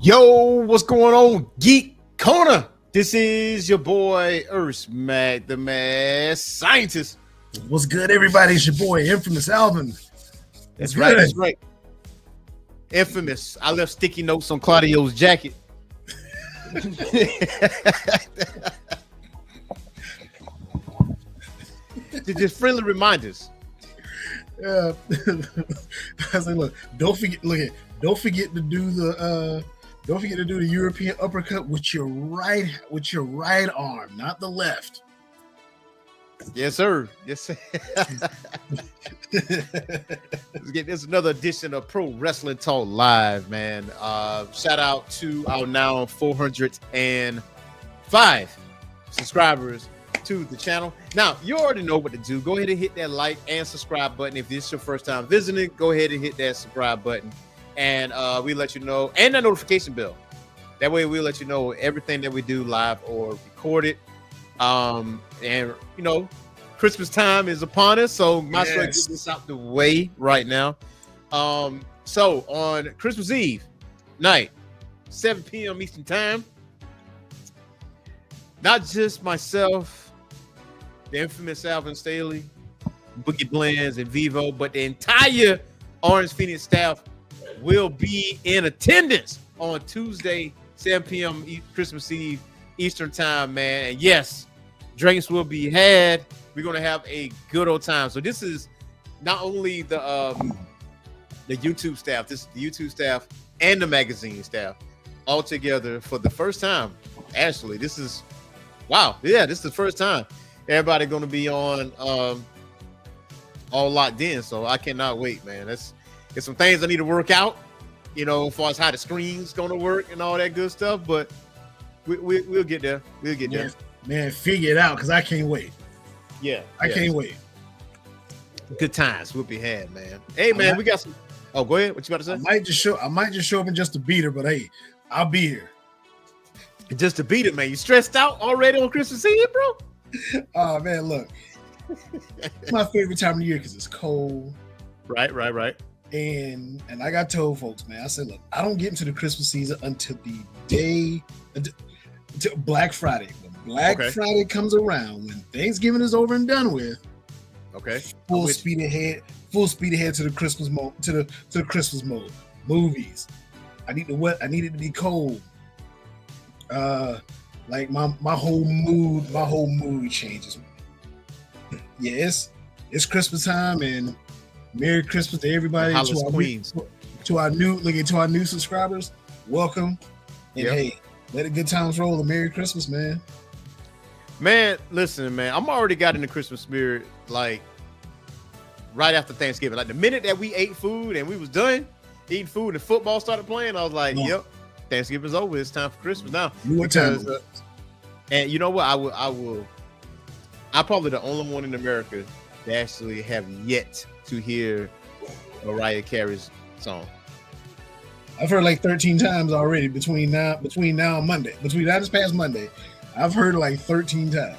Yo, what's going on, Geek Corner? This is your boy Earth Mac, the mad scientist. What's good, everybody? It's your boy, Infamous Alvin. That's right, that's right. Infamous. I left sticky notes on Claudio's jacket. Just friendly reminders. Yeah. I say, look, don't forget to do the European uppercut with your right arm, not the left. Yes, sir. Yes, sir. Let's get this another edition of Pro Wrestling Talk Live, man. Shout out to our now 405 subscribers to the channel. Now, you already know what to do. Go ahead and hit that like and subscribe button. If this is your first time visiting, go ahead and hit that subscribe button. And we let you know, and that notification bell. That way we'll let you know everything that we do live or recorded. And you know, Christmas time is upon us, so might as well get this out the way right now. So on Christmas Eve night, 7 p.m. Eastern time, not just myself, the infamous Alvin Staley, Boogie Blends, and Vivo, but the entire Orange Phoenix staff will be in attendance on Tuesday, 7 p.m. Christmas Eve Eastern time, man. And yes, drinks will be had. We're gonna have a good old time. So this is not only the YouTube staff, this is the YouTube staff and the magazine staff all together for the first time. Actually, this is wow. Yeah, this is the first time everybody gonna be on all locked in. So I cannot wait, man. There's some things I need to work out, you know, as far as how the screen's gonna work and all that good stuff. But we'll get there. We'll get there. Man, figure it out because I can't wait. Yeah, I can't wait. Good times will be had, man. Hey, man, we got some. Oh, go ahead. What you about to say? I might just show up in just a beater, but hey, I'll be here. Just to beat it, man. You stressed out already on Christmas Eve, bro? Oh man, look, it's my favorite time of the year because it's cold. Right. And I got told folks, man, I said, look, I don't get into the Christmas season until the day until Black Friday. When Black Friday comes around, when Thanksgiving is over and done with, full speed ahead to the Christmas mode, to the Christmas mode. Movies. I need it to be cold. Like my whole mood changes. Yes, it's Christmas time, and Merry Christmas to everybody. To our new subscribers, welcome. And hey, let the good times roll. And Merry Christmas, man. Man, listen, man, I'm already got in the Christmas spirit like right after Thanksgiving. Like the minute that we ate food and we was done eating food and football started playing, I was like, yep, Thanksgiving's over. It's time for Christmas now. And you know what? I'm probably the only one in America that actually have yet to hear Mariah Carey's song. I've heard like 13 times already between now and Monday. Between now this past Monday, I've heard it like 13 times.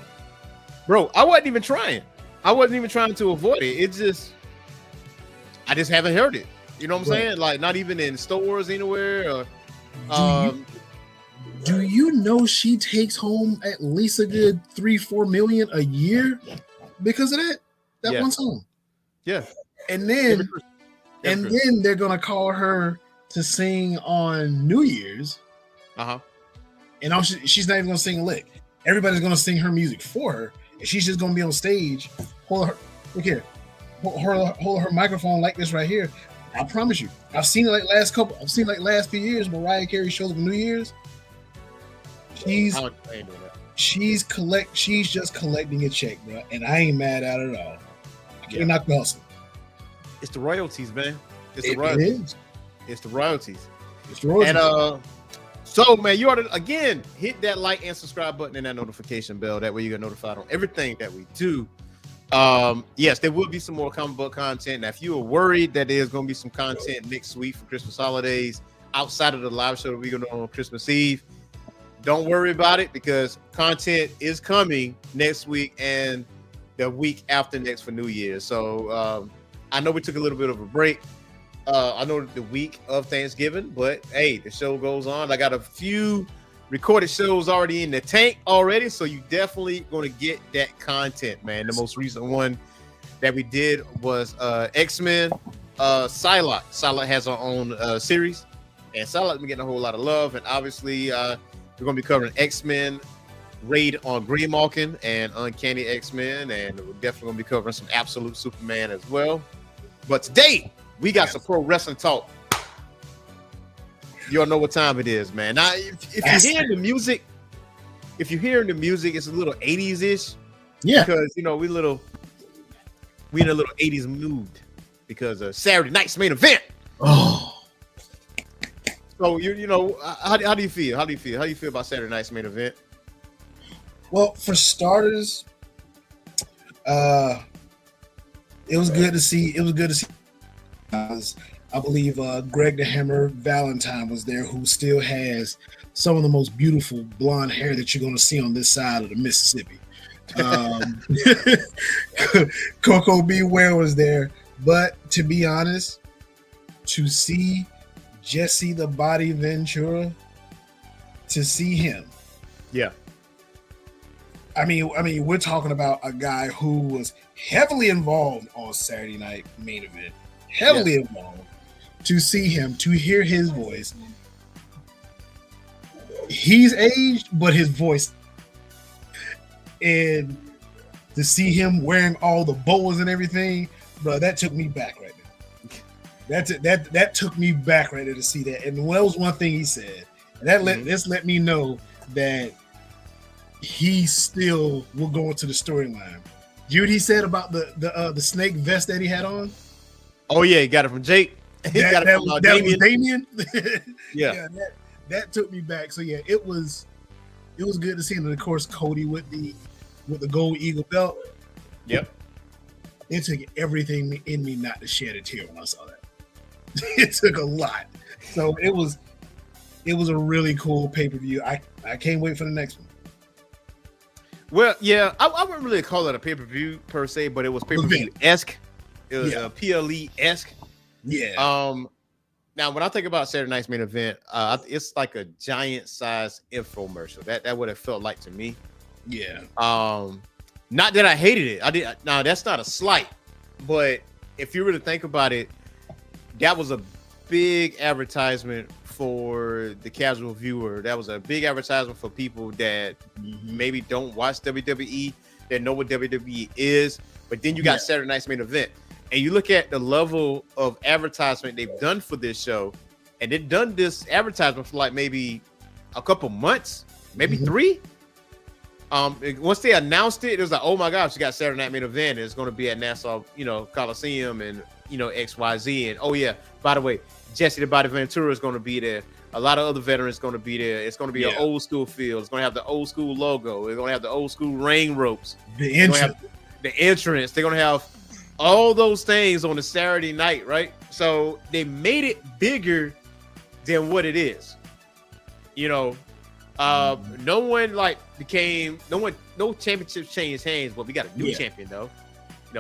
Bro, I wasn't even trying. To avoid it. I just haven't heard it. You know what I'm saying? Like not even in stores anywhere. Or do you know she takes home at least a good 3-4 million a year because of that one song? Yeah. And then they're gonna call her to sing on New Year's. And she's not even gonna sing a lick. Everybody's gonna sing her music for her, and she's just gonna be on stage. Hold her microphone like this right here. I promise you, I've seen it like last few years. Mariah Carey shows up on New Year's. She's just collecting a check, bro, and I ain't mad at it at all. I can't knock the hustle. It's the royalties, man. It's the royalties. And so, man, you ought to again hit that like and subscribe button and that notification bell. That way you get notified on everything that we do. Yes, there will be some more comic book content. Now, if you are worried that there's going to be some content next week for Christmas holidays outside of the live show that we're going to do on Christmas Eve, don't worry about it because content is coming next week and the week after next for New Year's. So I know we took a little bit of a break I know the week of Thanksgiving, but hey, the show goes on. I got a few recorded shows already in the tank already, so you definitely going to get that content, man. The most recent one that we did was X-Men Psylocke. Psylocke has her own series, and Psylocke's been getting a whole lot of love. And obviously, we're going to be covering X-Men Raid on Greenmalkin and Uncanny X-Men, and we're definitely going to be covering some Absolute Superman as well. But today, we got some pro wrestling talk. You all know what time it is, man. Now, if you're hearing the music, it's a little 80s-ish. Yeah. Because, we in a little 80s mood because of Saturday night's main event. Oh. So, how do you feel? How do you feel about Saturday night's main event? Well, for starters, it was good to see. I believe Greg the Hammer Valentine was there, who still has some of the most beautiful blonde hair that you're going to see on this side of the Mississippi. Coco Beware was there, but to be honest, to see Jesse the Body Ventura, to see him, yeah. I mean, we're talking about a guy who was heavily involved on Saturday Night Main Event, heavily involved. To see him, to hear his voice, he's aged, but his voice, and to see him wearing all the boas and everything, bro, that took me back right there. That took me back right there to see that. And that was one thing he said, and that let me know that he still will go into the storyline. You know what he said about the snake vest that he had on? Oh yeah, he got it from Jake. That was Damien. Yeah, that took me back. So yeah, it was good to see him. And of course, Cody with the gold eagle belt. Yep. It took everything in me not to shed a tear when I saw that. It took a lot. So it was a really cool pay-per-view. I can't wait for the next one. Well, yeah, I wouldn't really call it a pay-per-view per se, but it was pay-per-view-esque. It was PLE-esque. Yeah. Now, when I think about Saturday night's main event, it's like a giant-sized infomercial. That would have felt like to me. Yeah. Not that I hated it. Now, that's not a slight, but if you really think about it, that was a big advertisement for the casual viewer. That was a big advertisement for people that maybe don't watch WWE, that know what WWE is. But then you got Saturday night's main event. And you look at the level of advertisement they've done for this show, and they've done this advertisement for like maybe a couple months, maybe 3. Once they announced it was like, oh my gosh, you got Saturday night main event. It's going to be at Nassau, Coliseum, and XYZ. And oh yeah, by the way, Jesse the Body Ventura is going to be there. A lot of other veterans going to be there. It's going to be an old school feel. It's going to have the old school logo. It's going to have the old school ring ropes. The entrance. They're going to have all those things on a Saturday night, right? So they made it bigger than what it is. No championship changed hands, but we got a new champion though.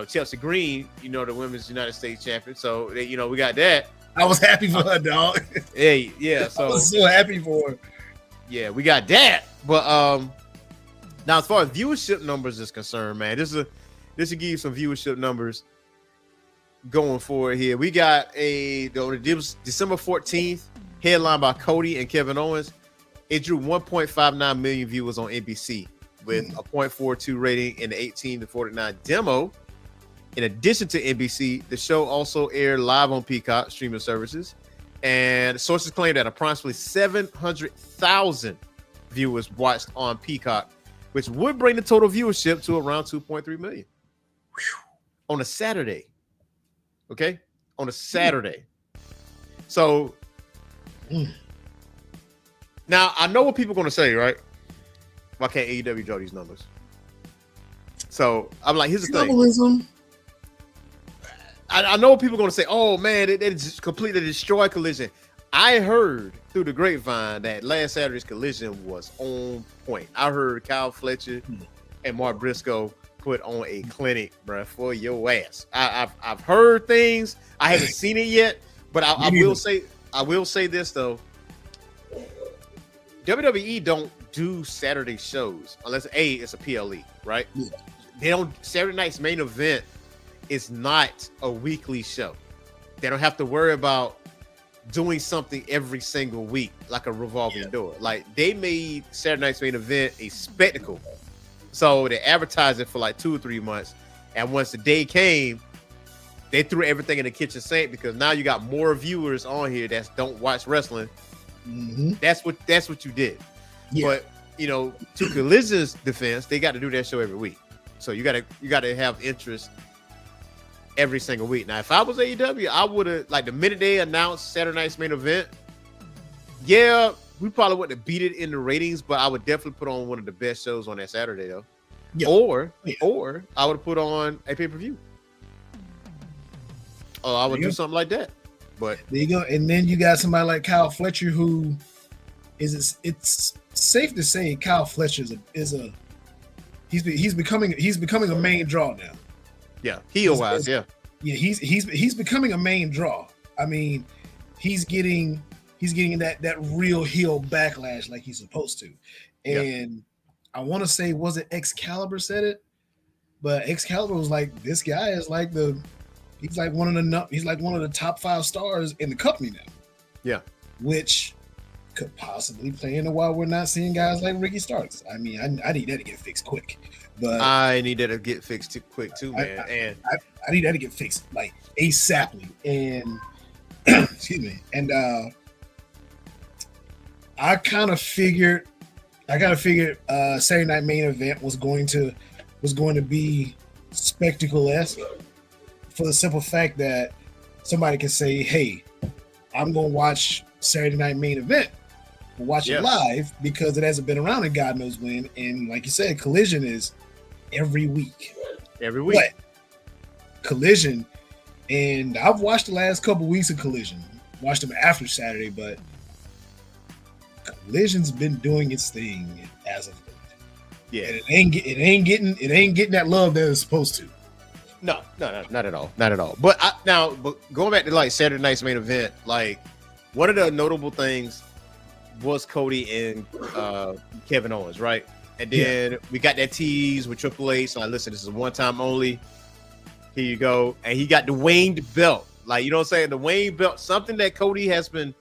Chelsea Green, the women's United States champion. So we got that. I was happy for her, dog. Hey, yeah. So I was so happy for her. Yeah, we got that. But now as far as viewership numbers is concerned, man, this will give you some viewership numbers going forward here. We got December 14th, headlined by Cody and Kevin Owens. It drew 1.59 million viewers on NBC with a 0.42 rating in the 18 to 49 demo. In addition to NBC, the show also aired live on Peacock streaming services, and sources claim that approximately 700,000 viewers watched on Peacock, which would bring the total viewership to around 2.3 million on a Saturday. Okay, on a Saturday. So now I know what people are going to say, right? Why can't AEW draw these numbers? So I'm like, here's the thing. I know what people are going to say. Oh man, they just completely destroy Collision. I heard through the grapevine that last Saturday's Collision was on point. I heard Kyle Fletcher and Mark Briscoe put on a clinic, bro, for your ass. I've heard things. I haven't seen it yet, But I will say this though. WWE don't do Saturday shows unless it's a PLE, right? Yeah. They don't. Saturday night's main event is not a weekly show. They don't have to worry about doing something every single week like a revolving door. Like they made Saturday night's main event a spectacle, so they advertised it for like 2 or 3 months, and once the day came, they threw everything in the kitchen sink because now you got more viewers on here that don't watch wrestling. Mm-hmm. That's what you did. Yeah. But to Collision's defense, they got to do that show every week. So you gotta have interest every single week. Now, if I was AEW, I would have like the minute they announced Saturday night's main event. Yeah, we probably wouldn't have beat it in the ratings, but I would definitely put on one of the best shows on that Saturday though. Yeah. Or I would have put on a pay-per-view. Oh, I would do something like that. But there you go. And then you got somebody like Kyle Fletcher, who it's safe to say Kyle Fletcher he's becoming a main draw now. Yeah, heel-wise, yeah. Yeah, he's becoming a main draw. I mean, he's getting that real heel backlash like he's supposed to. And I want to say, was it Excalibur said it? But Excalibur was like, this guy is like he's like one of the top 5 stars in the company now. Yeah. Which could possibly play into why we're not seeing guys like Ricky Starks. I mean, I need that to get fixed quick. But I need that to get fixed quick too, man. I need that to get fixed like ASAPly. And excuse me. And I kind of figured Saturday Night Main Event was going to be spectacle-esque for the simple fact that somebody can say, hey, I'm going to watch Saturday Night Main Event. We'll watch it live because it hasn't been around in God knows when. And like you said, Collision is every week. But Collision, and I've watched the last couple weeks of Collision. Watched them after Saturday, but Collision's been doing its thing as of late. Yeah. And it ain't getting that love that it's supposed to. No, not at all. Not at all. But going back to like Saturday night's main event, like one of the notable things was Cody and Kevin Owens, right? And then we got that tease with Triple H. So like, listen, this is one time only. Here you go. And he got the Wayne belt. Like, you know what I'm saying? The Wayne belt, something that Cody has been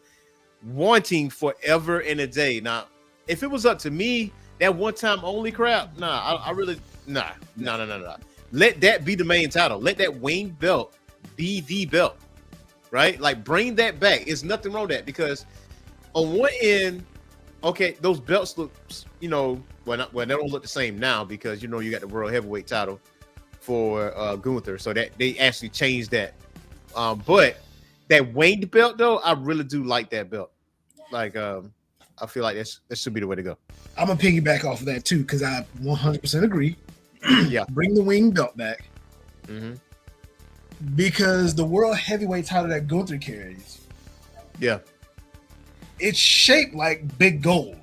wanting forever and a day. Now, if it was up to me, that one time only crap, I really, no. Let that be the main title. Let that Wayne belt be the belt, right? Like, bring that back. There's nothing wrong with that because on one end, okay, those belts look, they don't look the same now because, you got the World Heavyweight title for Gunther. So that they actually changed that. But that Wayne belt, though, I really do like that belt. Like, I feel like that should be the way to go. I'm going to piggyback off of that, too, because I 100% agree. Yeah. Bring the Wayne belt back. Mm-hmm. Because the World Heavyweight title that Gunther carries, it's shaped like big gold.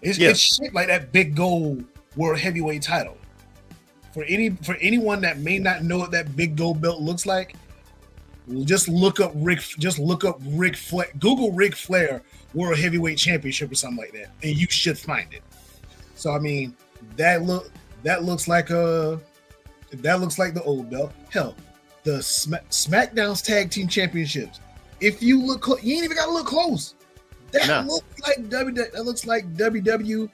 It's shaped like that big gold World Heavyweight title. For anyone that may not know what that big gold belt looks like, just look up Ric Flair. Google Ric Flair World Heavyweight Championship or something like that, and you should find it. So I mean, that looks like the old belt. Hell, the SmackDown's Tag Team Championships. If you look, you ain't even gotta look close. That looks like WW.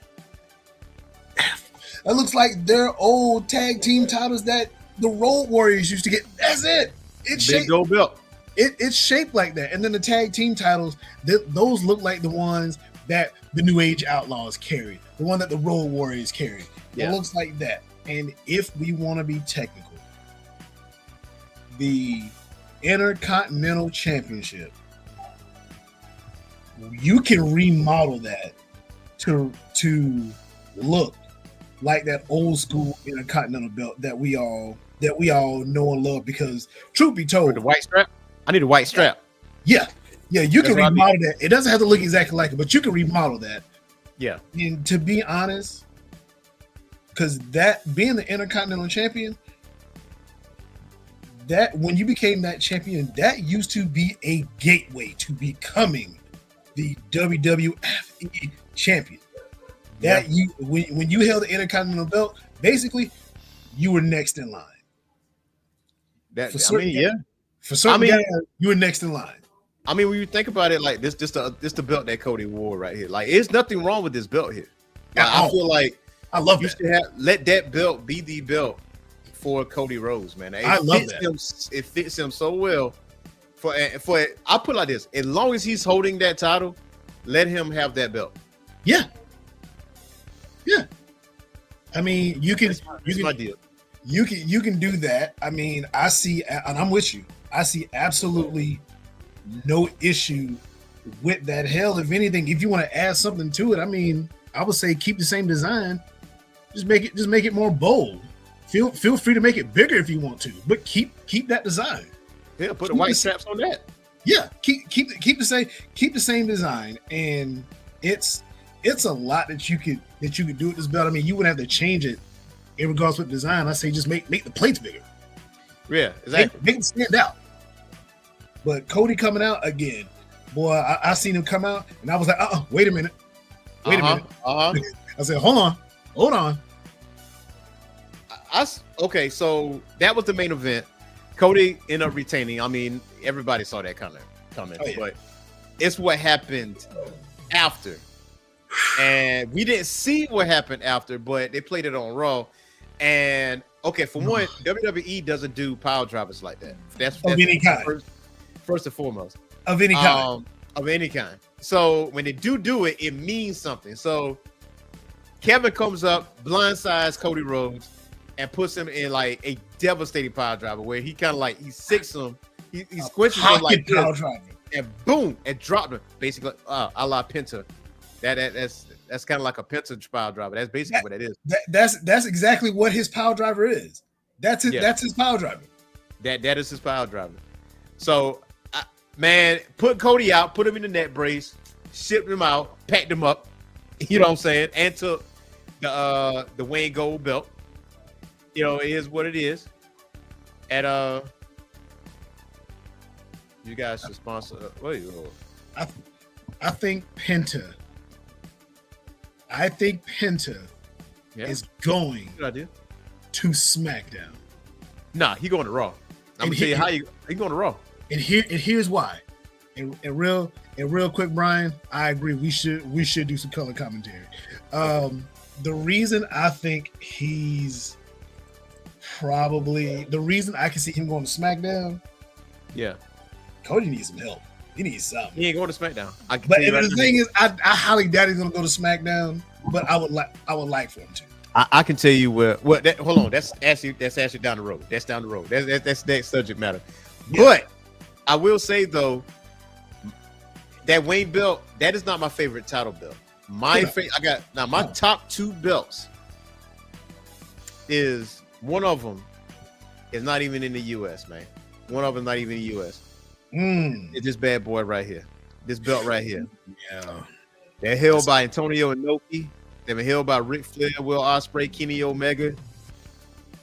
That looks like their old tag team titles that the Road Warriors used to get. That's it. It's big gold belt. It's shaped like that. And then the tag team titles, those look like the ones that the New Age Outlaws carry, the one that the Road Warriors carry. It looks like that. And if we want to be technical, the Intercontinental Championship, you can remodel that to look like that old school Intercontinental belt that we all know and love. Because truth be told, with the white strap, I need a white strap. Yeah, you can remodel that. It doesn't have to look exactly like it, but you can remodel that. Yeah, and to be honest, because that being the Intercontinental Champion, that when you became that champion, that used to be a gateway to becoming the WWE champion. That you when you held the Intercontinental belt, basically you were next in line. For certain guys, you were next in line. I mean, when you think about it, like this the belt that Cody wore right here. Like, there's nothing wrong with this belt here. Like, I feel like I love you that. should let that belt be the belt for Cody Rhodes, man. I love that. It fits him so well. For I put it like this: as long as he's holding that title, let him have that belt. Yeah. I mean, you can my deal. You can do that. I mean, I see, and I'm with you. I see absolutely no issue with that. Hell, if anything, if you want to add something to it, I mean, I would say keep the same design. Just make it more bold. Feel free to make it bigger if you want to, but keep that design. Yeah, put the white straps on that. Yeah, keep the same design, and it's a lot that you could do with this belt. I mean, you wouldn't have to change it in regards with design. I say just make the plates bigger. Yeah, exactly. Make them stand out. But Cody coming out again, boy, I seen him come out, and I was like, wait a minute. I said, hold on. Okay, so that was the main event. Cody ended up retaining. I mean, everybody saw that coming, but it's what happened after. And we didn't see what happened after, but they played it on Raw. And okay, for one, WWE doesn't do power drivers like that. That's of any kind. First and foremost. Of any kind. Of any kind. So when they do it, it means something. So Kevin comes up, blindsides Cody Rhodes, and puts him in like a devastating power driver where he kind of like he sicks him, he squishes him like this, and boom, and dropped him basically a la Penta. That's kind of like a Penta power driver. That's basically what it is. That's exactly what his power driver is. That's his power driver. That is his power driver. So, man, put Cody out, put him in the net brace, shipped him out, packed him up. You know what I'm saying? And took the Wayne Gold belt. You know, it is what it is. And you guys should sponsor. I think Penta. Is going to SmackDown. Nah, he going to Raw. I'm gonna tell you how he going to Raw. And here's why. And real quick, Brian, I agree. We should do some color commentary. The reason I think he's probably the reason I can see him going to SmackDown. Yeah, Cody needs some help. He needs something. He ain't going to SmackDown. But the thing is, I highly doubt he's going to go to SmackDown. But I would like for him to. I can tell you where. Well, hold on. That's actually down the road. That's down the road. That's next subject matter. Yeah. But I will say though, that Wayne belt, that is not my favorite title belt. My top two belts is one of them is not even in the U.S. Man, one of them not even in the U.S. It's this bad boy right here. This belt right here. Yeah. They're held by Antonio Inoki. They've been held by Ric Flair, Will Ospreay, Kenny Omega,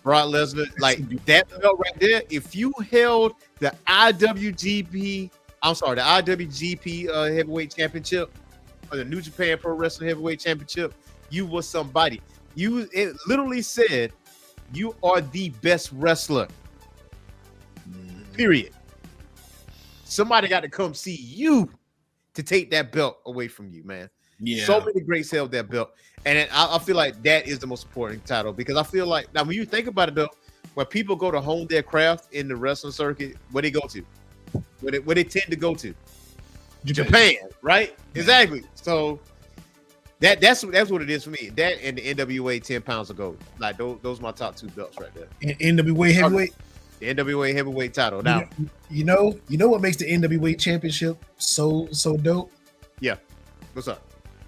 Brock Lesnar. Like that belt right there. If you held the IWGP Heavyweight Championship or the New Japan Pro Wrestling Heavyweight Championship, you were somebody. It literally said you are the best wrestler. Period. Somebody got to come see you to take that belt away from you, man. Yeah. So many greats held that belt. And I feel like that is the most important title because I feel like, now when you think about it though, when people go to hone their craft in the wrestling circuit, where they go to? Where they tend to go to? Japan, right? Yeah. Exactly. So that's what it is for me. That and the NWA 10 pounds of gold. Like those are my top two belts right there. NWA heavyweight? The NWA heavyweight title. Now, you know what makes the NWA championship so dope? Yeah. What's up?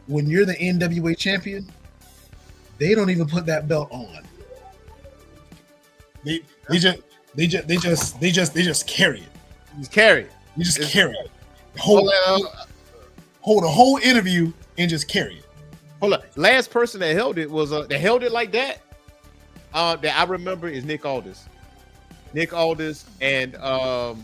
When you're the NWA champion, they don't even put that belt on. They just carry it. Just carry it. You just carry it. Hold a whole interview and just carry it. Hold up. Last person that held it was that held it like that. That I remember is Nick Aldis. Nick Aldis, and matter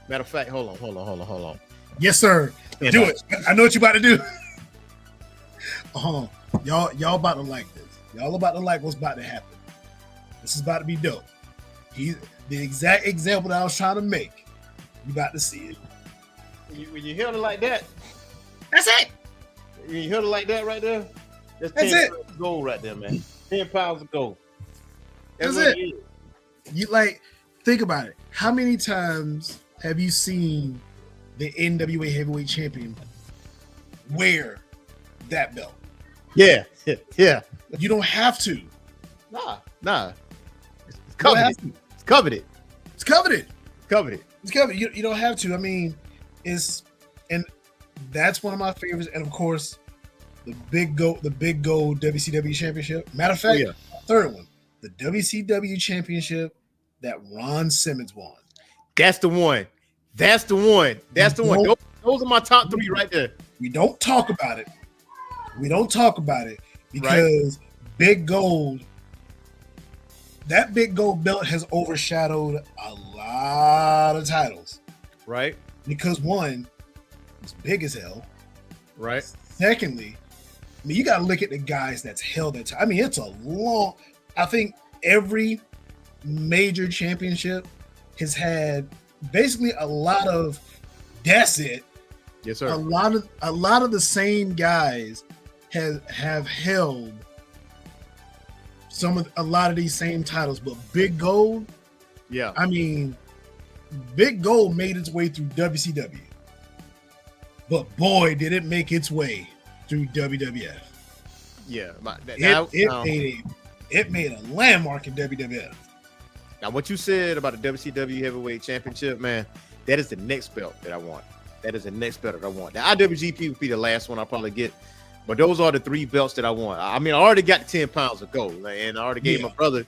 of fact, hold on. Yes, sir. And, Do it. I know what you about to do. Y'all about to like this. Y'all about to like what's about to happen. This is about to be dope. He's the exact example that I was trying to make. You about to see it. When you held it like that, that's it. When you held it like that right there, that's 10 pounds of gold right there, man. 10 pounds of gold. That's it. You like think about it. How many times have you seen the NWA heavyweight champion wear that belt? Yeah. You don't have to. Nah. It's coveted. It's coveted. It's coveted. Coveted. It's covered. You don't have to. I mean, and that's one of my favorites. And of course, the big gold WCW championship. Matter of fact, third one, the WCW championship that Ron Simmons won. That's the one. Those are my top 3 right there. We don't talk about it. Because Big Gold, that Big Gold belt has overshadowed a lot of titles. Right. Because one, it's big as hell. Right. Secondly, I mean, you got to look at the guys that's held that. I mean, it's a long. I think every major championship has had basically a lot of. That's it. Yes, sir. A lot of the same guys have held a lot of these same titles, but Big Gold. Yeah. I mean, Big Gold made its way through WCW, but boy, did it make its way through WWF. Yeah, it made a landmark in WWF. Now, what you said about the WCW Heavyweight Championship, man, that is the next belt that I want. The IWGP would be the last one I'll probably get, but those are the 3 belts that I want. I mean, I already got the 10 pounds of gold, and I already gave my brother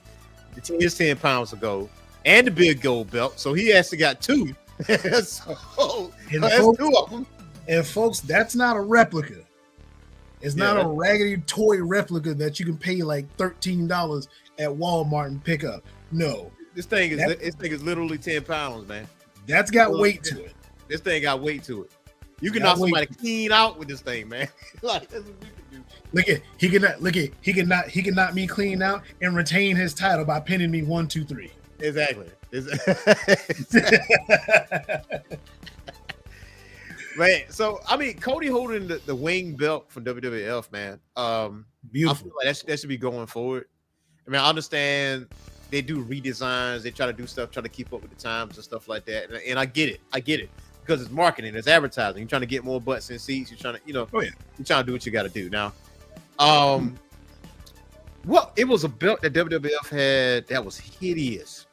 his 10 pounds of gold and the big gold belt, so he actually got 2. That's 2 of them. And folks, that's not a replica. It's not a raggedy toy replica that you can pay like $13 at Walmart and pick up. No, this thing is literally 10 pounds, man. That's got weight to it. This thing got weight to it. You can knock somebody clean out with this thing, man. Like that's what you can do. He can knock me clean out and retain his title by pinning me 1, 2, 3. Exactly. Man, so I mean, Cody holding the wing belt from WWF, man. Beautiful. I feel like that should be going forward. I mean, I understand they do redesigns, they try to do stuff, try to keep up with the times and stuff like that. And I get it because it's marketing, it's advertising. You're trying to get more butts in seats. You're trying to, you're trying to do what you got to do. Now, it was a belt that WWF had that was hideous.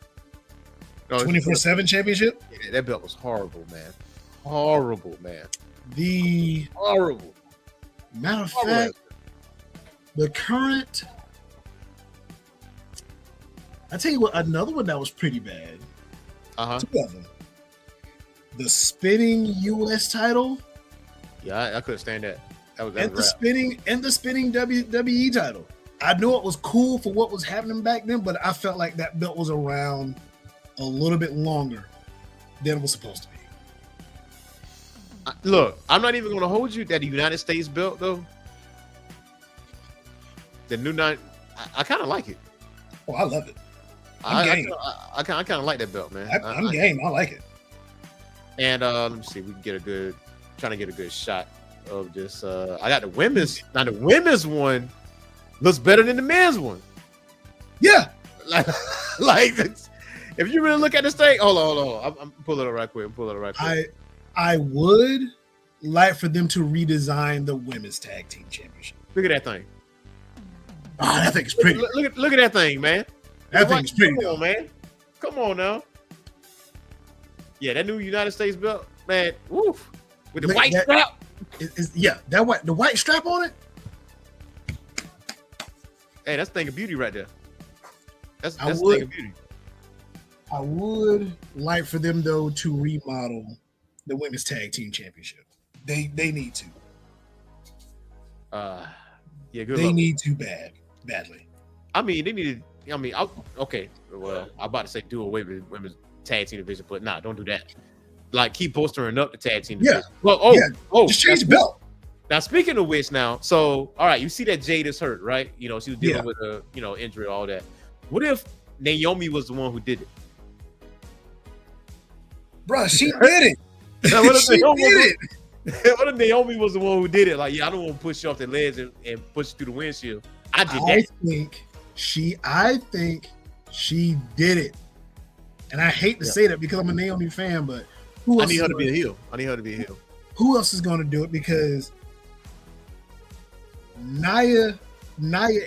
24/7 championship. Yeah, that belt was horrible, man. Horrible. Matter of fact, the current. I tell you what, another one that was pretty bad. 2 of them. The spinning U.S. title. Yeah, I couldn't stand that. The spinning WWE title. I know it was cool for what was happening back then, but I felt like that belt was around a little bit longer than it was supposed to be. Look, I'm not even going to hold you that the United States belt though. The new I kind of like it. Oh, I love it. I kind of like that belt, man. I'm game. I like it. And let me see, we can trying to get a good shot of this. I got the women's. Now the women's one looks better than the men's one. Yeah. like if you really look at this thing, hold on. I'm pulling it right quick. I would like for them to redesign the women's tag team championship. Look at that thing. Oh, that thing's pretty. Look at that thing, man. That thing's pretty. Come on, man. Come on now. Yeah, that new United States belt, man. Woof. With the white strap. The white strap on it. Hey, that's a thing of beauty right there. That's a thing of beauty. I would like for them though to remodel the women's tag team championship. They need to. Yeah, good. They need to badly. I mean, they need to I mean, okay. Well, I'm about to say do away with women's tag team division, but nah, don't do that. Like keep bolstering up the tag team division. Well, just change the belt. Now speaking of which, now so all right, you see that Jade is hurt, right? You know she was dealing with a injury, all that. What if Naomi was the one who did it? Bruh, she did it. What she did it. What if Naomi was the one who did it? Like, yeah, I don't want to push you off the ledge and push you through the windshield. I think she did it. And I hate to say that because I'm a Naomi fan, but who else I need her to be a heel. Who else is going to do it? Because Nia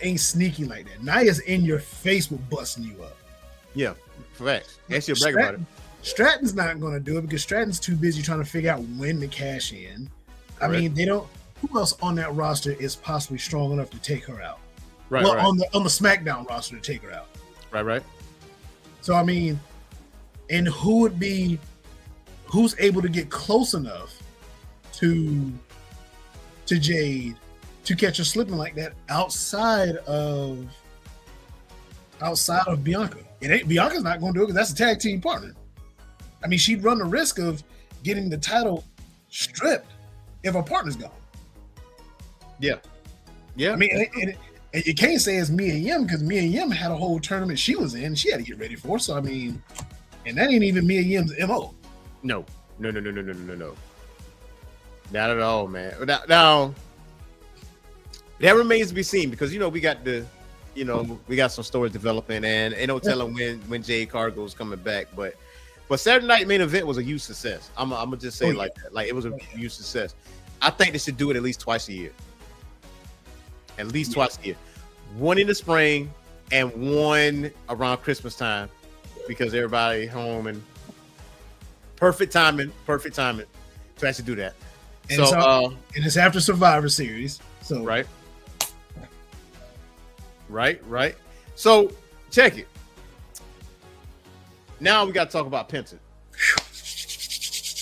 ain't sneaky like that. Nia's in your face with busting you up. Yeah, facts. And she'll brag about it. Stratton's not going to do it because Stratton's too busy trying to figure out when to cash in. I mean, they don't. Who else on that roster is possibly strong enough to take her out? Right. On the SmackDown roster to take her out. Right. So I mean, and who's able to get close enough to Jade to catch her slipping like that outside of Bianca? Bianca's not going to do it because that's a tag team partner. I mean, she'd run the risk of getting the title stripped if her partner's gone. Yeah. I mean, and you can't say it's Mia Yim because Mia Yim had a whole tournament she was in. She had to get ready for. So I mean, and that ain't even Mia Yim's MO. No. Not at all, man. Now that remains to be seen because we got we got some stories developing and ain't no telling when Jade Cargill's coming back, but Saturday Night Main Event was a huge success. I'm gonna just say like that. Like it was a huge success. I think they should do it at least twice a year. At least twice a year. One in the spring and one around Christmas time because everybody home and perfect timing to actually do that. And and it's after Survivor Series. So right. So check it. Now we got to talk about Penta.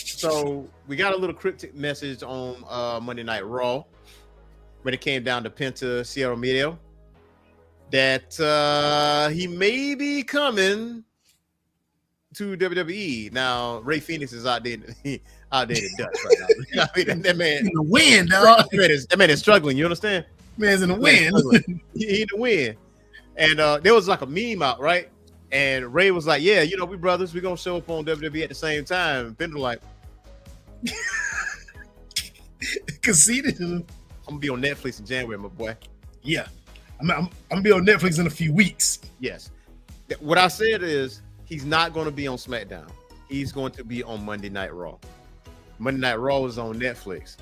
So we got a little cryptic message on Monday Night Raw when it came down to Penta Cielo Miedo that he may be coming to WWE. Now Ray Phoenix is out there in the dust right now. I mean, that man in the wind, dog. That man is struggling. You understand? Man's in the wind. He in the wind. And there was like a meme out, right? And Ray was like, yeah, we brothers, we're going to show up on WWE at the same time. And Penta like, conceded. I'm going to be on Netflix in January, my boy. Yeah. I'm going to be on Netflix in a few weeks. Yes. What I said is he's not going to be on SmackDown. He's going to be on Monday Night Raw. Monday Night Raw is on Netflix,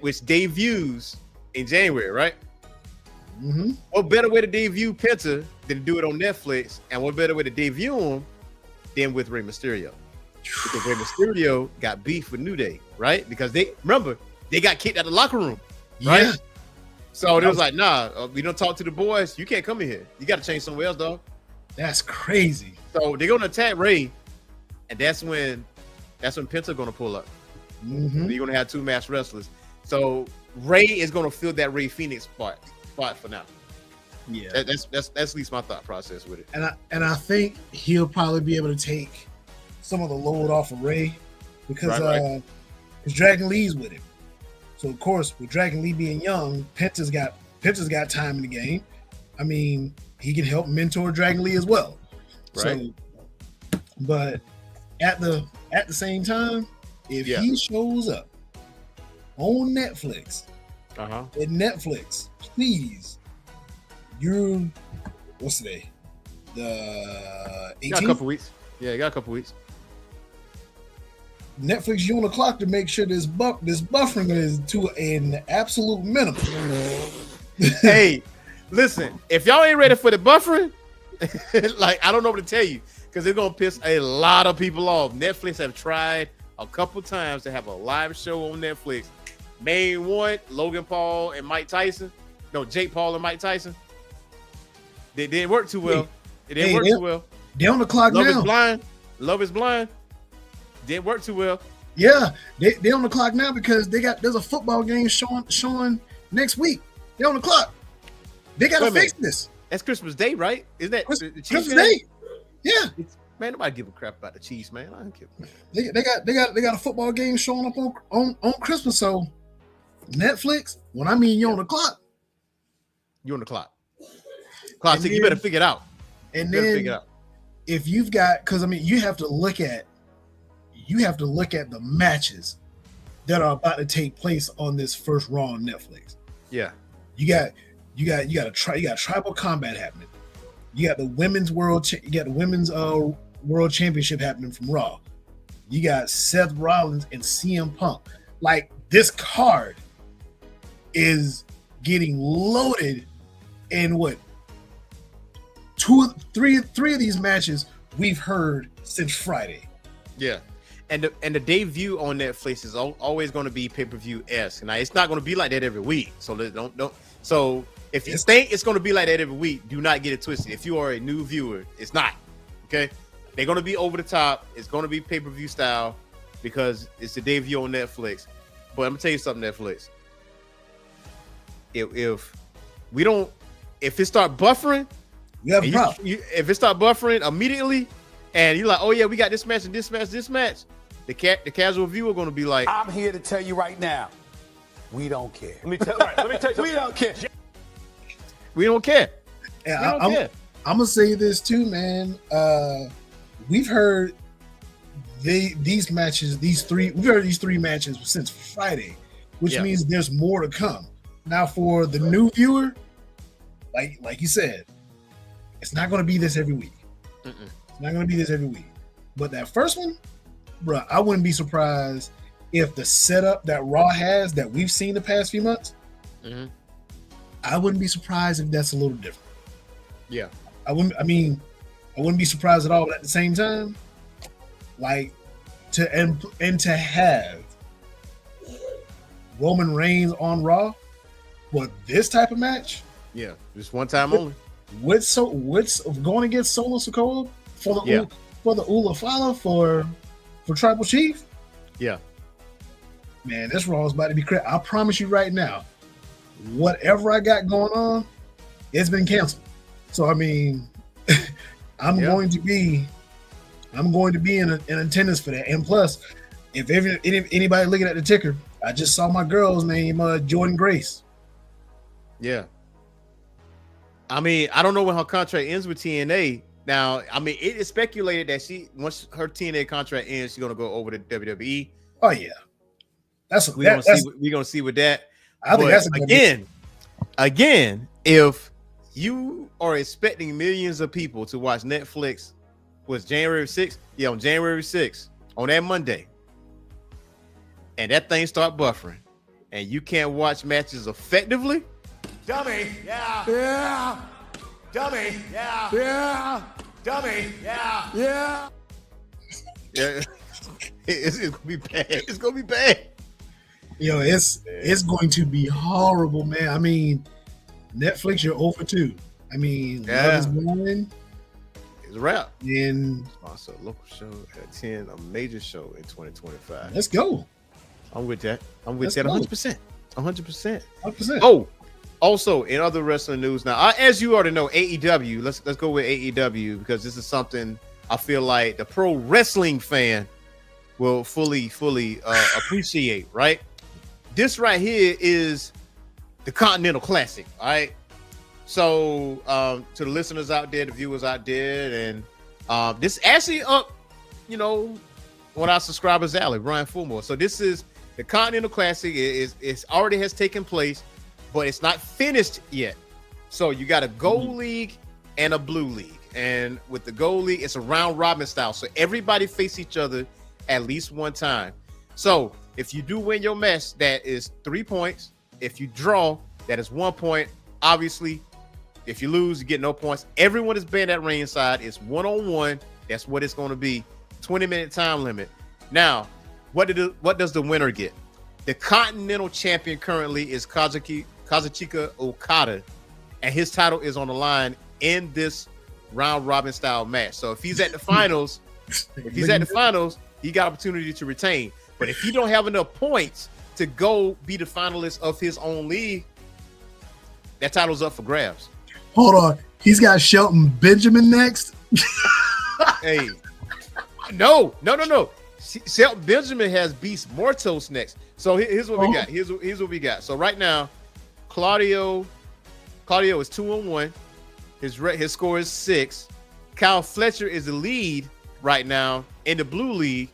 which debuts in January, right? Mm-hmm. What better way to debut Penta than to do it on Netflix? And what better way to debut him than with Rey Mysterio? Because Rey Mysterio got beef with New Day, right? Because they got kicked out of the locker room, right? Yeah. So it was like, nah, we don't talk to the boys. You can't come in here. You got to change somewhere else, dog. That's crazy. So they're gonna attack Ray, and that's when Penta gonna pull up. Mm-hmm. You're gonna have two masked wrestlers. So Ray is gonna fill that Ray Phoenix spot for now. Yeah, that's at least my thought process with it. And I think he'll probably be able to take some of the load off of Ray because Dragon Lee's with him. So of course, with Dragon Lee being young, Penta's got time in the game. I mean, he can help mentor Dragon Lee as well. Right. So, but at the same time, if he shows up on Netflix, at Netflix, please, what's today? The 18th? Got a couple weeks. Yeah, you got a couple weeks. Netflix, you on the clock to make sure this buffering is to an absolute minimum. Hey, listen, if y'all ain't ready for the buffering, like I don't know what to tell you, because it's gonna piss a lot of people off. Netflix have tried a couple times to have a live show on Netflix. Main one, Logan Paul and Mike Tyson. No, Jake Paul and Mike Tyson. They didn't work too well. It didn't work too well. They on the clock now. Love is blind. Didn't work too well. Yeah, they on the clock now because there's a football game showing next week. They're on the clock. They gotta fix this. That's Christmas Day, right? Isn't that the Chiefs Christmas game? Day? Yeah. Man, nobody give a crap about the Chiefs, man. I don't care. They got a football game showing up on Christmas. So Netflix, when I mean you're on the clock. You're on the clock. You better figure it out. And then if you've got, because I mean you have to look at the matches that are about to take place on this first Raw on Netflix. Yeah. You got tribal combat happening. You got the women's world championship happening from Raw. You got Seth Rollins and CM Punk. Like, this card is getting loaded, and three of these matches we've heard since Friday. Yeah. And the debut on Netflix is always going to be pay-per-view-esque. Now, it's not going to be like that every week. So don't. So if you think it's going to be like that every week, do not get it twisted. If you are a new viewer, it's not. Okay? They're going to be over the top. It's going to be pay-per-view style because it's the debut on Netflix. But I'm going to tell you something, Netflix. If it start buffering, you have a problem. If it start buffering immediately, and you're like, oh yeah, we got this match and this match, the casual viewer going to be like, I'm here to tell you right now, we don't care. Let me tell you, we don't care. We don't care. Yeah, I'm gonna say this too, man. We've heard these matches, we've heard these three matches since Friday, which means there's more to come. Now, for the new viewer, like you said, it's not going to be this every week. It's not going to be this every week. But that first one, bro, I wouldn't be surprised if the setup that Raw has that we've seen the past few months. I wouldn't be surprised if that's a little different. Yeah, I wouldn't be surprised at all. But at the same time, like to have Roman Reigns on Raw for this type of match. Yeah, just one time only. What's going against Solo Sikoa for the Ula Fala for Tribal Chief? Yeah, man, this Raw is about to be crazy. I promise you right now, whatever I got going on, it's been canceled. So I mean, I'm going to be in attendance for that. And plus, if anybody looking at the ticker, I just saw my girl's name, Jordan Grace. Yeah. I mean, I don't know when her contract ends with TNA. Now, I mean, it is speculated that once her TNA contract ends, she's gonna go over to WWE. Oh yeah, we're gonna see with that. I think that's again. If you are expecting millions of people to watch Netflix, was January 6th? Yeah, on January 6th, on that Monday, and that thing start buffering, and you can't watch matches effectively. Dummy, yeah. Dummy, yeah. Dummy, yeah. Yeah, it's gonna be bad. It's gonna be bad. Yo, it's going to be horrible, man. I mean, Netflix, you're over 2. I mean, Love is Blind. It's a wrap. And sponsor a local show at 10, a major show in 2025. Let's go. I'm with that. 100%. 100%. Oh, also in other wrestling news now, as you already know, AEW. Let's go with AEW because this is something I feel like the pro wrestling fan will fully appreciate. Right. This right here is the Continental Classic. All right. So to the listeners out there, the viewers out there, and this actually up, on our subscribers alley, Ryan Fulmore. So this is the Continental Classic. It's already has taken place, but it's not finished yet. So you got a gold league and a blue league. And with the gold league, it's a round robin style. So everybody face each other at least one time. So if you do win your match, that is 3 points. If you draw, that is 1 point. Obviously, if you lose, you get no points. Everyone is banned at ringside. It's 1-on-1. That's what it's going to be. 20-minute time limit. Now, what does the winner get? The Continental Champion currently is Kazuchika Okada, and his title is on the line in this round robin style match. So if he's at the finals, he got opportunity to retain. But if he don't have enough points to go be the finalist of his own league, that title's up for grabs. Hold on. He's got Shelton Benjamin next. Hey, no. Shelton Benjamin has Beast Mortos next. So here's what we got. Here's what we got. So right now, Claudio is 2-1. His score is 6. Kyle Fletcher is the lead right now in the blue league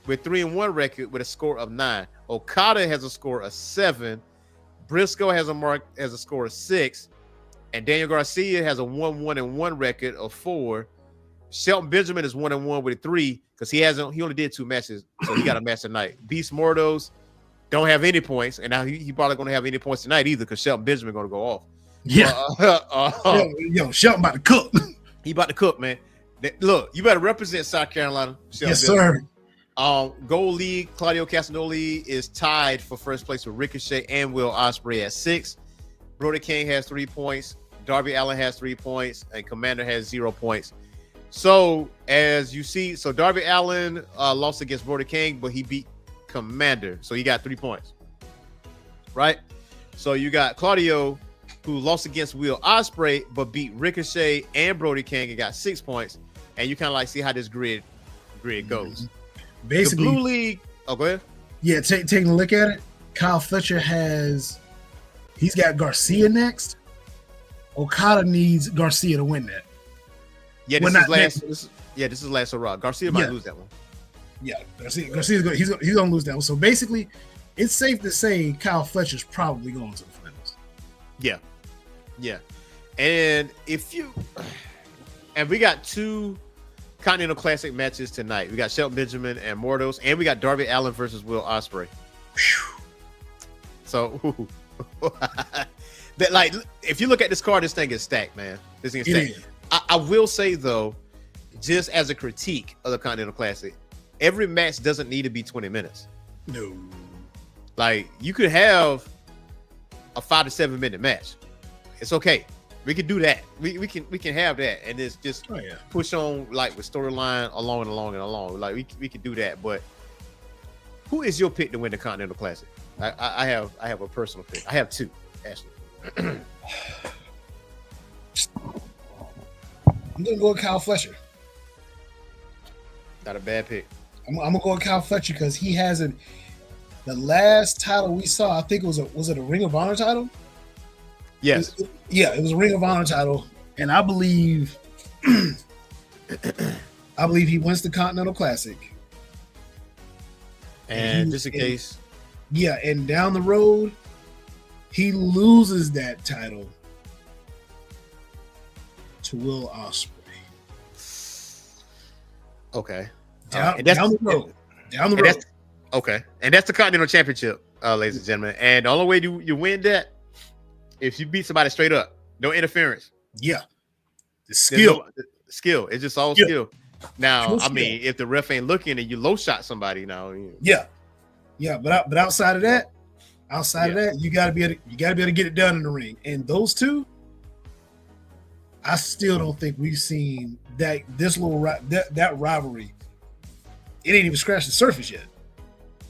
with 3-1 record with a score of 9. Okada has a score of 7. Briscoe has a score of 6, and Daniel Garcia has a 1-1-1 record of 4. Shelton Benjamin is 1-1 with 3 because he only did 2 matches, so he got a match tonight. Beast Mortos don't have any points, and now he probably gonna have any points tonight either because Shelton Benjamin gonna go off. Yeah, yo, Shelton about to cook. He about to cook, man. Look, you better represent South Carolina. Shelton Yes, Benjamin. sir. Gold League, Claudio Castagnoli is tied for first place with Ricochet and Will Ospreay at 6. Brody King has 3 points. Darby Allin has 3 points, and Commander has 0 points. So as you see, Darby Allin lost against Brody King, but he beat Commander, so he got 3 points. Right? So you got Claudio, who lost against Will Ospreay, but beat Ricochet and Brody King and got 6 points. And you kind of like see how this grid goes. Basically, the Blue League. Oh, go ahead. Yeah, taking a look at it, Kyle Fletcher he's got Garcia next. Okada needs Garcia to win that. Yeah, this is last hurrah. Garcia might lose that one. Yeah, Garcia's he's gonna lose that one. So basically, it's safe to say Kyle Fletcher's probably going to the finals. Yeah. And we got 2 Continental Classic matches tonight. We got Shelton Benjamin and Mortos, and we got Darby Allin versus Will Ospreay. So, if you look at this card, this thing is stacked, man. This thing is stacked. I will say though, just as a critique of the Continental Classic, every match doesn't need to be 20 minutes. No, like you could have a 5 to 7 minute match. It's okay. We can do that. We can have that, and it's just push on like with storyline along. Like we can do that. But who is your pick to win the Continental Classic? I have a personal pick. I have 2 actually. I'm gonna go with Kyle Fletcher. Not a bad pick. I'm gonna go with Kyle Fletcher because he hasn't. The last title we saw, I think was it a Ring of Honor title? Yes. It was a Ring of Honor title, and I believe he wins the Continental Classic. And just in case. Yeah, and down the road, he loses that title to Will Ospreay. Okay. Down the road. Okay. And that's the Continental Championship, ladies and gentlemen. And the only way you win that, if you beat somebody straight up, no interference. Yeah. The skill. Skill. It's just all skill. Now, I mean, if the ref ain't looking and you low shot somebody now. Yeah. Yeah, but outside of that, you gotta be able to get it done in the ring. And those 2, I still don't think we've seen that rivalry. It ain't even scratched the surface yet.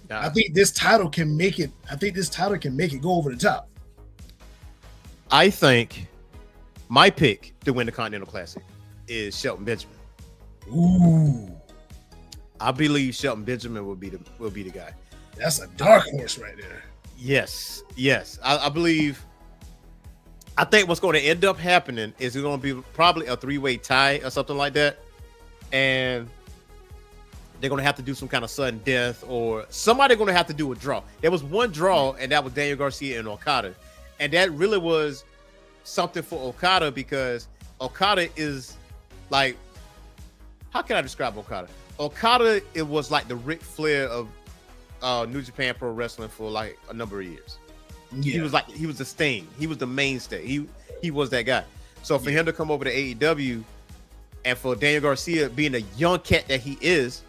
Nah. I think this title can make it. Go over the top. I think my pick to win the Continental Classic is Shelton Benjamin. Ooh, I believe Shelton Benjamin will be the guy. That's a dark horse right there. Yes. I believe. I think what's going to end up happening is it's going to be probably a 3-way tie or something like that, and they're going to have to do some kind of sudden death, or somebody going to have to do a draw. There was one draw, and that was Daniel Garcia and Okada. And that really was something for Okada because Okada is like, how can I describe Okada? Okada, it was like the Ric Flair of New Japan Pro Wrestling for like a number of years. Yeah. He was the Sting. He was the mainstay. He was that guy. So for him to come over to AEW and for Daniel Garcia being a young cat that he is,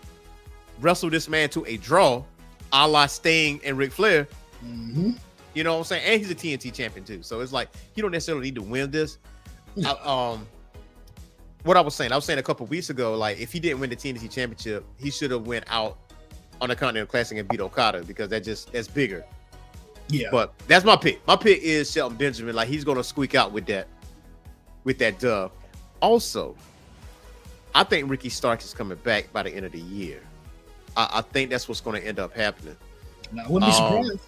wrestle this man to a draw, a la Sting and Ric Flair. Mm-hmm. You know what I'm saying? And he's a TNT champion too. So it's like, you don't necessarily need to win this. What I was saying a couple weeks ago, like if he didn't win the TNT championship, he should have went out on the Continental Classic and beat Okada because that's bigger. Yeah. But that's my pick. My pick is Shelton Benjamin. Like he's going to squeak out with that. with that dub. Also, I think Ricky Starks is coming back by the end of the year. I think that's what's going to end up happening. I wouldn't be surprised.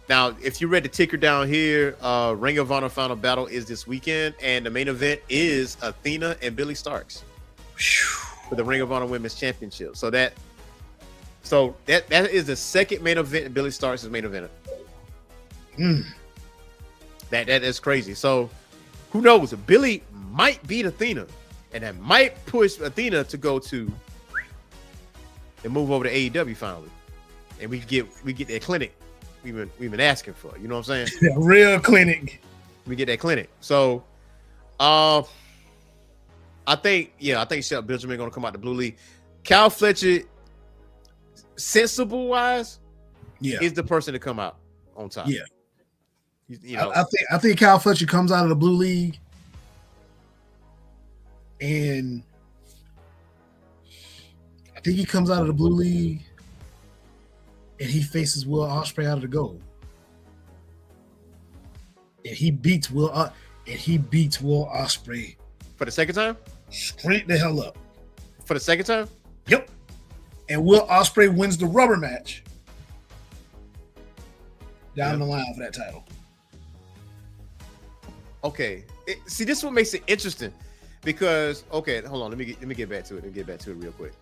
Now, if you read the ticker down here, Ring of Honor Final Battle is this weekend, and the main event is Athena and Billy Starks for the Ring of Honor Women's Championship. So that is the second main event, and Billy Starks is main event. That is crazy. So who knows? Billy might beat Athena, and that might push Athena to go to and move over to AEW finally, and we get that clinic we've been asking for. You know what I'm saying? That real clinic. We get that clinic. So, I think Shelton Benjamin gonna come out the Blue League. Kyle Fletcher, sensible wise, is the person to come out on top. Yeah. You know, I think Kyle Fletcher comes out of the Blue League, and I think he comes out of the Blue League, and he faces Will Ospreay out of the Gold, and he beats Will Ospreay for the second time. Straight the hell up. For the second time. Yep. And Will Ospreay wins the rubber match down the line for that title. Okay. See, this is what makes it interesting, because hold on, let me get back to it. Let me get back to it real quick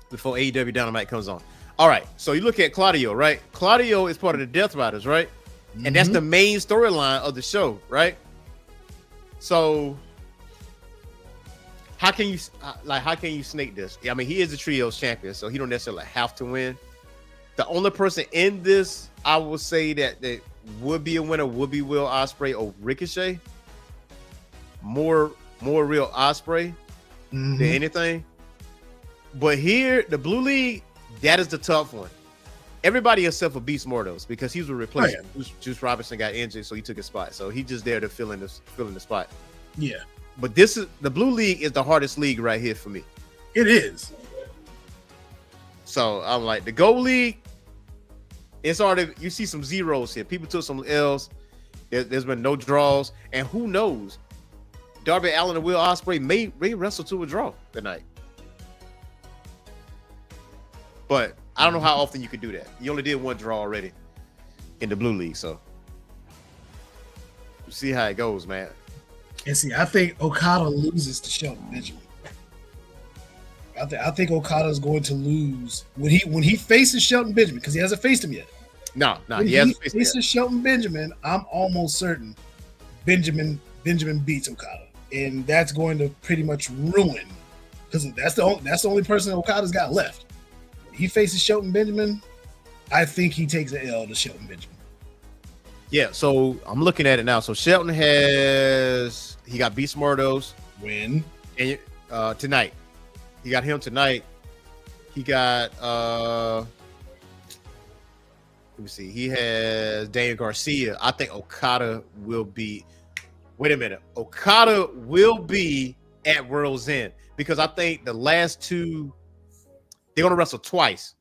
before AEW Dynamite comes on. All right, so you look at Claudio, right? Claudio is part of the Death Riders, right? And that's the main storyline of the show, right? So how can you snake this? I mean, he is the trios champion, so he don't necessarily have to win. The only person in this, I would say that would be a winner would be Will Ospreay or Ricochet. More real Ospreay than anything. But here, the Blue League, that is the tough one. Everybody except for Beast Mortals, because he was a replacement. Juice Robinson got injured, so he took his spot. So he's just there to fill in the spot. Yeah. But this is the Blue League is the hardest league right here for me. It is. So I'm like, the Gold League, it's already, you see some zeros here. People took some L's. There's been no draws. And who knows? Darby Allin and Will Ospreay may wrestle to a draw tonight. But I don't know how often you could do that. You only did one draw already in the Blue League. So we'll see how it goes, man. And see, I think Okada loses to Shelton Benjamin. I think Okada is going to lose when he faces Shelton Benjamin, because he hasn't faced him yet. No, when he hasn't faced him yet. Shelton Benjamin, I'm almost certain Benjamin beats Okada, and that's going to pretty much ruin, because that's the only person Okada's got left. He faces Shelton Benjamin, I think he takes an L to Shelton Benjamin. Yeah, so I'm looking at it now. So Shelton he got Beast Mordos win, and tonight. He got him tonight. He got let me see. He has Daniel Garcia. I think Okada will be. Wait a minute. Okada will be at World's End, because I think the last two, they're gonna wrestle twice,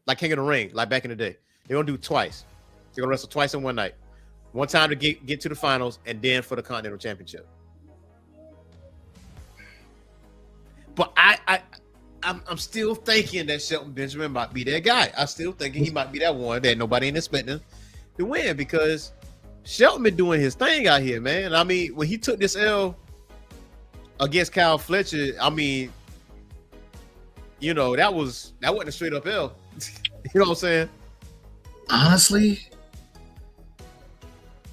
like King of the Ring, like back in the day. They're gonna do twice. They're gonna wrestle twice in one night. One time to get to the finals, and then for the Continental Championship. But I'm still thinking that Shelton Benjamin might be that guy. I'm still thinking he might be that one that nobody ain't expecting to win, because Shelton been doing his thing out here, man. I mean, when he took this L against Kyle Fletcher, I mean, you know, that wasn't a straight up L. You know what I'm saying? Honestly,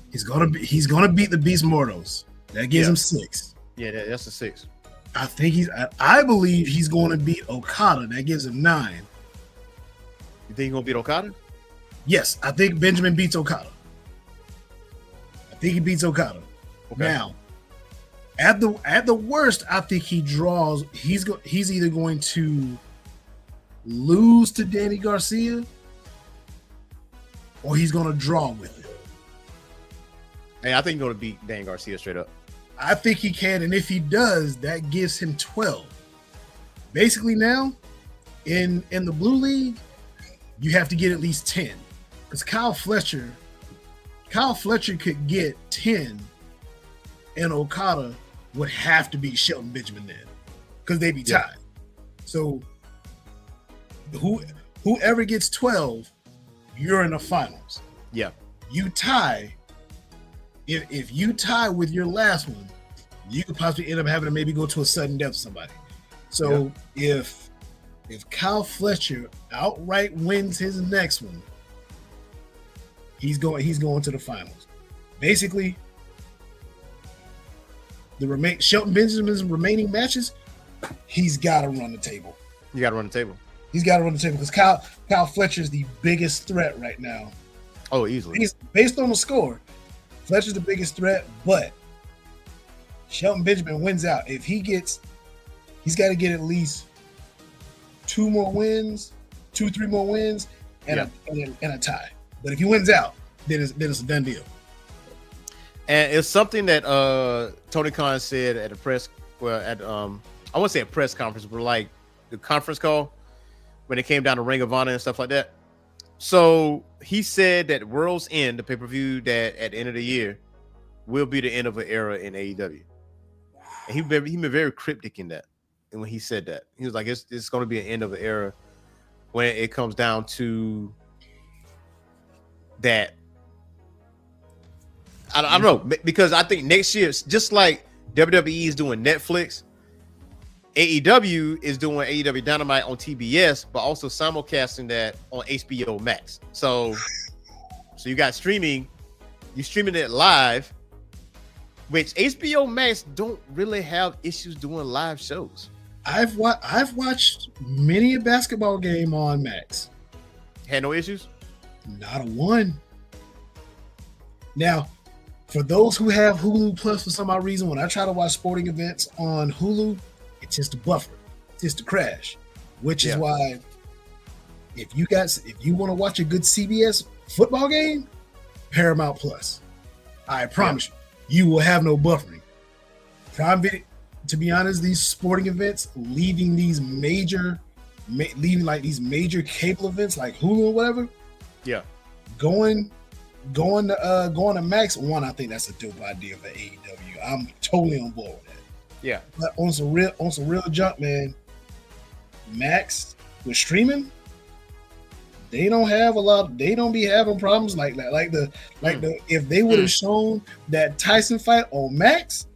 he's gonna beat the Beast Mortals. That gives him 6. Yeah, that's a 6. I believe he's going to beat Okada. That gives him 9. You think he's gonna beat Okada? Yes, I think Benjamin beats Okada. I think he beats Okada. Okay. Now, at the worst, I think he draws. He's either going to lose to Danny Garcia, or he's going to draw with it. Hey, I think he's going to beat Danny Garcia straight up. I think he can, and if he does, that gives him 12. Basically, now in the Blue League, you have to get at least 10, because Kyle Fletcher could get 10 and Okada would have to beat Shelton Benjamin then, because they'd be tied. So whoever gets 12, you're in the finals. Yeah. You tie. If you tie with your last one, you could possibly end up having to maybe go to a sudden death of somebody. So if Kyle Fletcher outright wins his next one, he's going to the finals. Basically, Shelton Benjamin's remaining matches, he's got to run the table. You got to run the table. He's got to run the table because Kyle Fletcher is the biggest threat right now. Oh, easily. He's based on the score. Fletcher's the biggest threat, but Shelton Benjamin wins out. If he's got to get at least 3 more wins, and a tie. But if he wins out, then it's a done deal. And it's something that Tony Khan said at a press, I won't say a press conference, but like the conference call when it came down to Ring of Honor and stuff like that. So he said that World's End, the pay-per-view that at the end of the year, will be the end of an era in AEW. And he been very cryptic in that. And when he said that, he was like, it's going to be an end of an era when it comes down to that. I don't know, because I think next year, just like WWE is doing Netflix, AEW is doing AEW Dynamite on TBS, but also simulcasting that on HBO Max. So you got streaming, you streaming it live, which HBO Max don't really have issues doing live shows. I've watched many a basketball game on Max. Had no issues? Not a one. Now, for those who have Hulu Plus for some odd reason, when I try to watch sporting events on Hulu, it tends to buffer, it tends to crash, which is why if you want to watch a good CBS football game, Paramount Plus. I promise you will have no buffering. Prime Video, to be honest, these sporting events, leaving these major cable events like Hulu or whatever, going to Max. One, I think that's a dope idea for AEW. I'm totally on board with that. Yeah, but on some real junk, man. Max with streaming, they don't be having problems like that. Like the if they would have shown that Tyson fight on Max,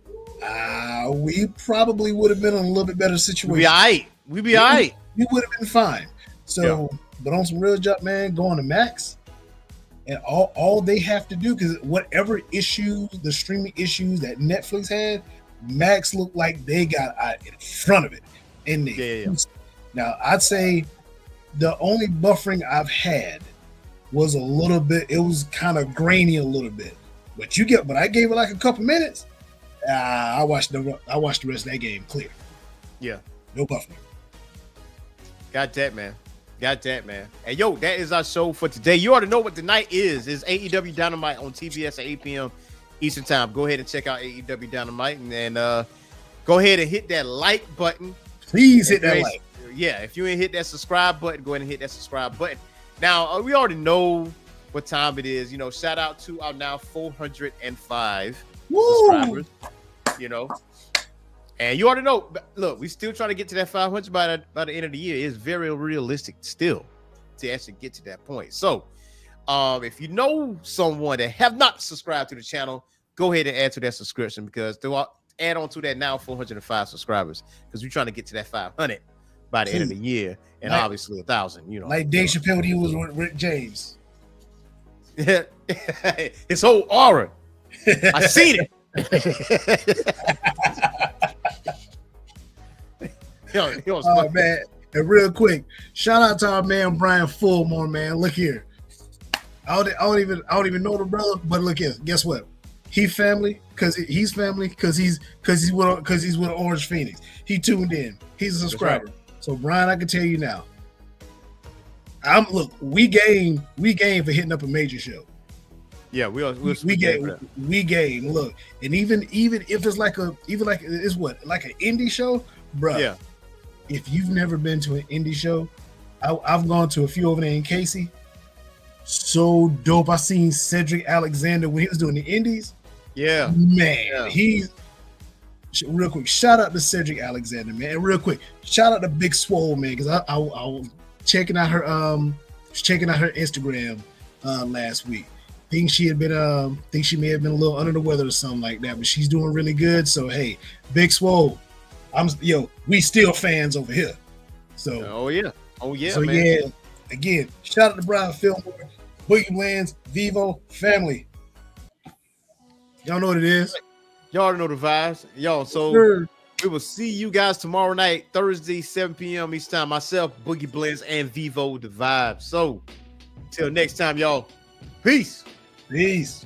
we probably would have been in a little bit better situation. We'd be all right. We would have been fine. So, but on some real junk, man, going to Max, and all they have to do, because whatever issues, the streaming issues that Netflix had, Max looked like they got out in front of it. And now I'd say the only buffering I've had was a little bit, it was kind of grainy a little bit. But I gave it like a couple minutes. I watched the rest of that game clear. Yeah. No buffering. Got that, man. Hey, yo, that is our show for today. You already know what the night is. It's AEW Dynamite on TBS at 8 p.m. Eastern Time. Go ahead and check out AEW Dynamite and go ahead and hit that like button. Please hit that like. Yeah, if you ain't hit that subscribe button, go ahead and hit that subscribe button. Now, we already know what time it is. Shout out to our now 405 subscribers. And you already know, look, we still trying to get to that 500 by the end of the year. It's very realistic still to actually get to that point. So, if you know someone that have not subscribed to the channel, go ahead and add to that subscription, because they'll add on to that now 405 subscribers, because we're trying to get to that 500 by the end of the year, and obviously 1,000. Like Dave Chappelle, he was with Rick James. His whole aura, I seen it. Oh man, and real quick, shout out to our man Brian Fullmore, man. Look here, I don't even know the brother, but look here. Guess what? He's family because he's with Orange Phoenix. He tuned in. He's a subscriber. Right. So Brian, I can tell you now. We game for hitting up a major show. Yeah, we game. Look, and even if it's like an indie show, bro. Yeah. If you've never been to an indie show, I've gone to a few over there in Casey. So dope. I seen Cedric Alexander when he was doing the indies. Yeah. Man, he's real quick. Shout out to Cedric Alexander, man. And real quick, shout out to Big Swole, man, because I was checking out her Instagram last week. Think she may have been a little under the weather or something like that, but she's doing really good. So hey, Big Swole, we still fans over here. So oh yeah, so man. Yeah, again, shout out to Brian Fillmore, Boogie Bland's, Vivo family. Y'all know what it is. Y'all already know the vibes, y'all. So Sure. we will see you guys tomorrow night, Thursday, 7 p.m. Each time. Myself, Boogie Blends, and Vivo the Vibes. So till next time, y'all. Peace. Peace.